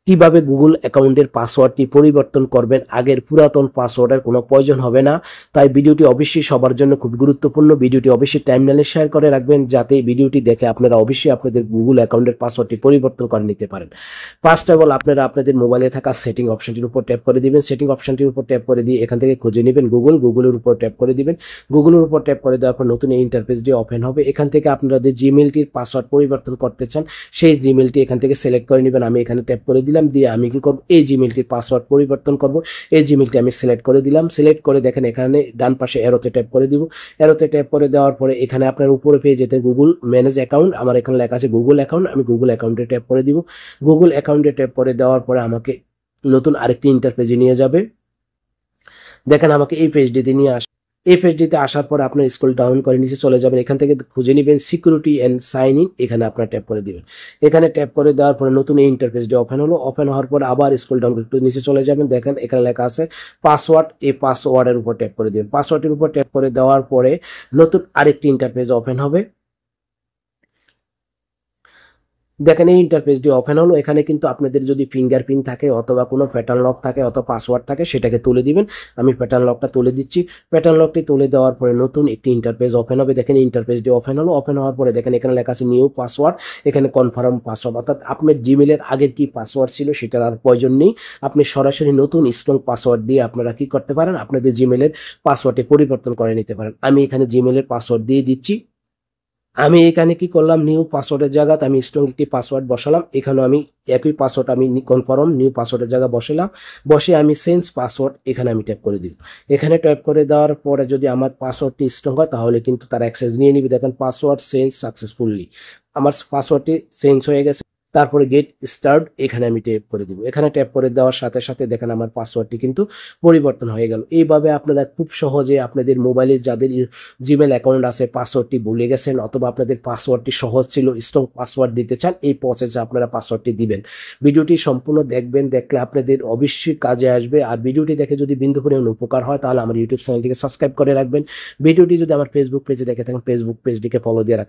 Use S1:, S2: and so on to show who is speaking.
S1: কিভাবে গুগল অ্যাকাউন্টের পাসওয়ার্ডটি পরিবর্তন করবেন, আগের পুরাতন পাসওয়ার্ডের কোনো প্রয়োজন হবে না। তাই ভিডিওটি অবশ্যই সবার জন্য খুব গুরুত্বপূর্ণ। ভিডিওটি অবশ্যই টাইমলাইনে শেয়ার করে রাখবেন, যাতে ভিডিওটি দেখে আপনারা অবশ্যই আপনাদের গুগল অ্যাকাউন্টের পাসওয়ার্ডটি পরিবর্তন করে নিতে পারেন। ফার্স্ট অফ অল আপনারা আপনাদের মোবাইলে থাকা সেটিং অপশনটির উপর ট্যাপ করে দিবেন। সেটিং অপশনটির উপর ট্যাপ করে দিয়ে এখান থেকে খুঁজে নেবেন গুগলের উপর ট্যাপ করে দিবেন। গুগলের উপর ট্যাপ করে দেওয়ার পর নতুন এই ইন্টারফেসটি ওপেন হবে। এখান থেকে আপনারা যে জিমেইলটির পাসওয়ার্ড পরিবর্তন করতে চান সেই জিমেইলটি এখান থেকে সিলেক্ট করে নেবেন। আমি এখানে ট্যাপ করে দিলাম, দিয়ে আমি কি করব, এই জিমেইলটির পাসওয়ার্ড পরিবর্তন করব। এই জিমেইলটি আমি সিলেক্ট করে দিলাম। সিলেক্ট করে দেখেন এখানে ডান পাশে এরোতে ট্যাপ করে দিব। এরোতে ট্যাপ করে দেওয়ার পরে এখানে আপনার উপরে পেয়ে যেতে গুগল ম্যানেজ অ্যাকাউন্ট, আমার এখানে লেখা আছে গুগল অ্যাকাউন্ট, আমি গুগল অ্যাকাউন্টে ট্যাপ করে দিব। গুগল অ্যাকাউন্টে ট্যাপ করে দেওয়ার পরে আমাকে নতুন আরেকটি ইন্টারপেজে নিয়ে যাবে। দেখেন আমাকে এই পেজটিতে নিয়ে আসে। এই পেজটিতে আসার পর আপনার স্ক্রল ডাউন করে নিচে চলে যাবেন। এখান থেকে খুঁজে নেবেন সিকিউরিটি এন্ড সাইন ইন, এখানে আপনার ট্যাপ করে দিবেন। এখানে ট্যাপ করে দেওয়ার পরে নতুন এই ইন্টারফেসটি ওপেন হলো। ওপেন হওয়ার পর আবার স্ক্রল ডাউন করে একটু নিচে চলে যাবেন। দেখেন এখানে লেখা আছে পাসওয়ার্ড, এই পাসওয়ার্ডের উপর ট্যাপ করে দিবেন। পাসওয়ার্ডের উপর ট্যাপ করে দেওয়ার পরে নতুন আরেকটি ইন্টারফেস ওপেন হবে। দেখেন এই ইন্টারফেসটি ওপেন হলো। এখানে কিন্তু আপনাদের যদি ফিঙ্গারপ্রিন্ট থাকে অথবা কোনো প্যাটার্ন লক থাকে অথবা পাসওয়ার্ড থাকে সেটাকে তুলে দিবেন। আমি প্যাটার্ন লকটা তুলে দিচ্ছি। প্যাটার্ন লকটি তুলে দেওয়ার পরে নতুন একটি ইন্টারফেস ওপেন হবে। দেখেন ইন্টারফেসটি ওপেন হলো। ওপেন হওয়ার পরে দেখেন এখানে লেখা আছে নিউ পাসওয়ার্ড, এখানে কনফার্ম পাসওয়ার্ড, অর্থাৎ আপনার জিমেলের আগের কি পাসওয়ার্ড ছিল সেটার আর প্রয়োজন নেই। আপনি সরাসরি নতুন স্ট্রং পাসওয়ার্ড দিয়ে আপনারা কি করতে পারেন, আপনাদের জিমেলের পাসওয়ার্ডটি পরিবর্তন করে নিতে পারেন। আমি এখানে জিমেলের পাসওয়ার্ড দিয়ে দিচ্ছি। আমি এখানে কি করলাম, নিউ পাসওয়ার্ডের জায়গাতে আমি স্ট্রং একটি পাসওয়ার্ড বসালাম। এখানে আমি একই পাসওয়ার্ড আমি কনফার্ম নিউ পাসওয়ার্ডের জায়গা বসালাম। বসে আমি চেঞ্জ পাসওয়ার্ড এখানে আমি ট্যাপ করে দিব। এখানে ট্যাপ করে দেওয়ার পরে যদি আমার পাসওয়ার্ডটি স্ট্রং হয় তাহলে কিন্তু তারা অ্যাক্সেস নিয়ে নিবে। দেখেন পাসওয়ার্ড চেঞ্জ সাকসেসফুলি, আমার পাসওয়ার্ডটি চেঞ্জ হয়ে গেছে। তারপরে গেট স্টার্ট এখানে আমি ট্যাপ করে দিব। এখানে ট্যাপ করে দেওয়ার সাথে সাথে দেখেন আমার পাসওয়ার্ডটি কিন্তু পরিবর্তন হয়ে গেল। এইভাবে আপনারা খুব সহজে আপনাদের মোবাইলে যাদের জিমেল অ্যাকাউন্ট আছে পাসওয়ার্ডটি ভুলে গেছেন অথবা আপনাদের পাসওয়ার্ডটি সহজ ছিল, স্ট্রং পাসওয়ার্ড দিতে চান, এই প্রসেসে আপনারা পাসওয়ার্ডটি দিবেন। ভিডিওটি সম্পূর্ণ দেখবেন, দেখলে আপনাদের অবশ্যই কাজে আসবে। আর ভিডিওটি দেখে যদি বিন্দু পরিমাণ উপকার হয় তাহলে আমার ইউটিউব চ্যানেলটিকে সাবস্ক্রাইব করে রাখবেন। ভিডিওটি যদি আমার ফেসবুক পেজে দেখে থাকেন ফেসবুক পেজটিকে ফলো দিয়ে রাখবেন।